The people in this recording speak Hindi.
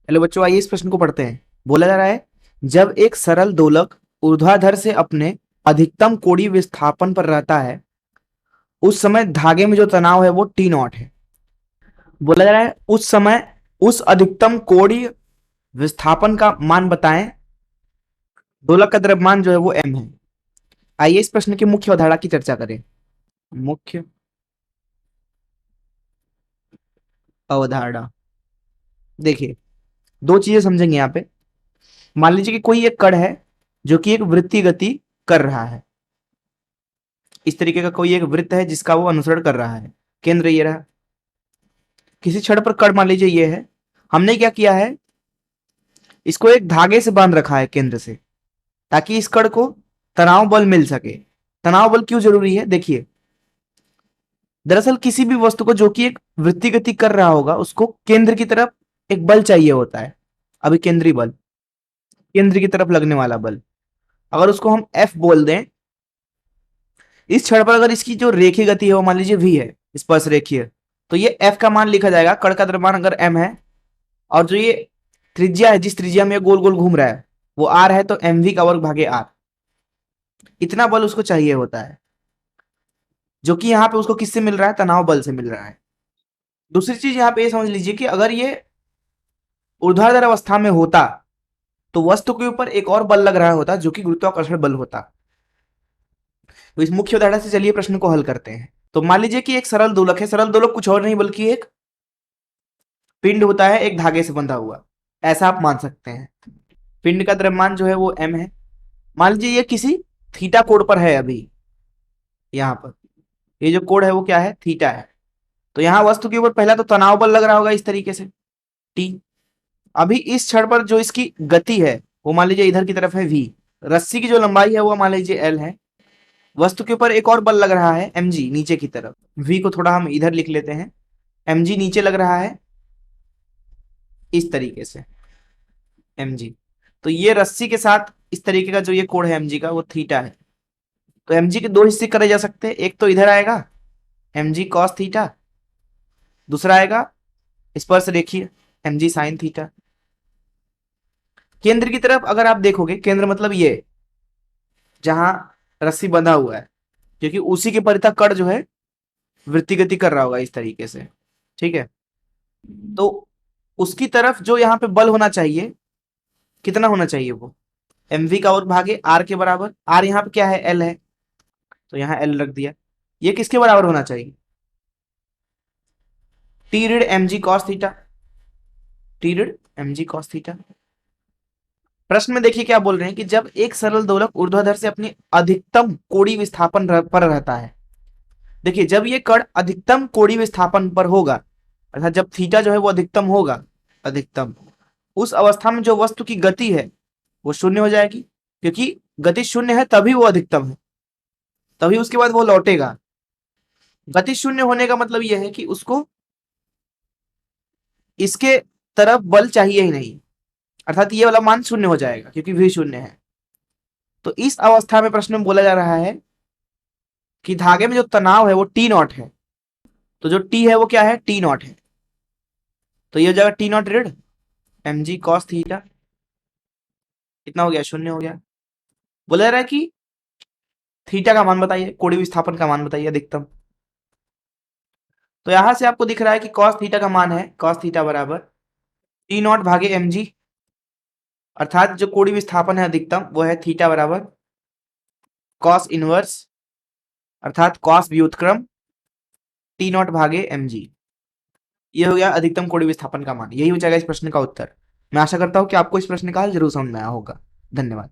हेलो बच्चों, आइए इस प्रश्न को पढ़ते हैं। बोला जा रहा है, जब एक सरल दोलक ऊर्ध्वाधर से अपने अधिकतम कोणीय विस्थापन पर रहता है, उस समय धागे में जो तनाव है वो टी नॉट है। बोला जा रहा है उस समय उस अधिकतम कोणीय विस्थापन का मान बताएं। दोलक का द्रव्यमान जो है वो m है। आइए इस प्रश्न की मुख्य अवधारणा की चर्चा करें। मुख्य अवधारणा, देखिए दो चीजें समझेंगे यहाँ पे। मान लीजिए कि कोई एक कण है जो कि एक वृत्तीय गति कर रहा है। इस तरीके का कोई एक वृत्त है जिसका वो अनुसरण कर रहा है। केंद्र ये रहा। किसी क्षण पर कण मान लीजिए ये है। हमने क्या किया है, इसको एक धागे से बांध रखा है केंद्र से, ताकि इस कण को तनाव बल मिल सके। तनाव बल क्यों जरूरी है, देखिए दरअसल किसी भी वस्तु को जो कि एक वृत्तीय गति कर रहा होगा उसको केंद्र की तरफ एक बल चाहिए होता है। अभी केंद्रीय बल, केंद्र की तरफ लगने वाला बल, अगर उसको हम F बोल दें, इस क्षण पर अगर इसकी जो रेखीय गति है वो मान लीजिए v है, स्पर्श रेखीय, तो ये F का मान लिखा जाएगा। कण का द्रव्यमान अगर m है और जो ये त्रिज्या है, जिस त्रिज्या में गोल गोल घूम रहा है वो r है, तो mv का वर्ग भागे r। इतना बल उसको चाहिए होता है, जो कि यहाँ पे उसको किससे मिल रहा है, तनाव बल से मिल रहा है। दूसरी चीज यहाँ पे ये समझ लीजिए कि अगर ये ऊर्ध्वाधर अवस्था में होता तो वस्तु के ऊपर एक और बल लग रहा होता जो कि गुरुत्वाकर्षण बल होता। तो इस मुख्य उदाहरण से चलिए प्रश्न को हल करते हैं। तो मान लीजिए कि एक सरल दोलक है। सरल दोलक कुछ और नहीं बल्कि एक पिंड होता है, एक धागे से बंधा हुआ, ऐसा आप मान सकते हैं। पिंड का द्रव्यमान जो है वो m है। मान लीजिए ये किसी थीटा कोण पर है। अभी यहाँ पर ये जो कोण है वो क्या है, थीटा है। तो यहाँ वस्तु के ऊपर पहला तो तनाव बल लग रहा होगा इस तरीके से T। अभी इस क्षण पर जो इसकी गति है वो मान लीजिए इधर की तरफ है v। रस्सी की जो लंबाई है वो मान लीजिए l है। वस्तु के ऊपर एक और बल लग रहा है mg नीचे की तरफ। v को थोड़ा हम इधर लिख लेते हैं, mg नीचे लग रहा है इस तरीके से mg। तो ये रस्सी के साथ इस तरीके का जो ये कोण है mg का वो थीटा है। तो mg के दो हिस्से करे जा सकते हैं। एक तो इधर आएगा mg cos थीटा, दूसरा आएगा स्पर्श रेखीय mg sin थीटा। केंद्र की तरफ अगर आप देखोगे, केंद्र मतलब ये जहां रस्सी बंधा हुआ है, क्योंकि उसी के परितः कण जो है वृत्तीय गति कर रहा होगा इस तरीके से, ठीक है। तो उसकी तरफ जो यहाँ पे बल होना चाहिए, कितना होना चाहिए, वो mv का वर्ग भागे r के बराबर। r यहाँ पे क्या है, l है, तो यहाँ l रख दिया। ये किसके बराबर होना चाहिए, t ऋण mg cos थीटा, t ऋण mg cos थीटा। प्रश्न में देखिए क्या बोल रहे हैं कि जब एक सरल दोलक ऊर्ध्वाधर से अपनी अधिकतम कोणीय विस्थापन पर रहता है। देखिए जब ये कण अधिकतम कोणीय विस्थापन पर होगा, अर्थात जब थीटा जो है वो अधिकतम होगा, अधिकतम, उस अवस्था में जो वस्तु की गति है वो शून्य हो जाएगी। क्योंकि गति शून्य है तभी वो अधिकतम है, तभी उसके बाद वो लौटेगा। गति शून्य होने का मतलब यह है कि उसको इसके तरफ बल चाहिए ही नहीं, अर्थात ये वाला मान शून्य हो जाएगा क्योंकि v शून्य है। तो इस अवस्था में प्रश्न में बोला जा रहा है कि धागे में जो तनाव है वो टी नॉट है। तो जो टी है वो क्या है, टी नॉट है। तो ये हो जाएगा टी नॉट ऋण mg cos थीटा। कितना हो गया, शून्य हो गया। बोला जा रहा है कि थीटा का मान बताइए, कोणीय विस्थापन का मान बताइए अधिकतम। तो यहां से आपको दिख रहा है कि cos थीटा का मान है, cos थीटा बराबर टी नॉट भागे mg, अर्थात जो कोणीय विस्थापन है अधिकतम वो है थीटा बराबर cos इनवर्स, अर्थात cos व्युत्क्रम टी नॉट भागे mg। ये हो गया अधिकतम कोणीय विस्थापन का मान। यही हो जाएगा इस प्रश्न का उत्तर। मैं आशा करता हूं कि आपको इस प्रश्न का हल जरूर समझ में आया होगा। धन्यवाद।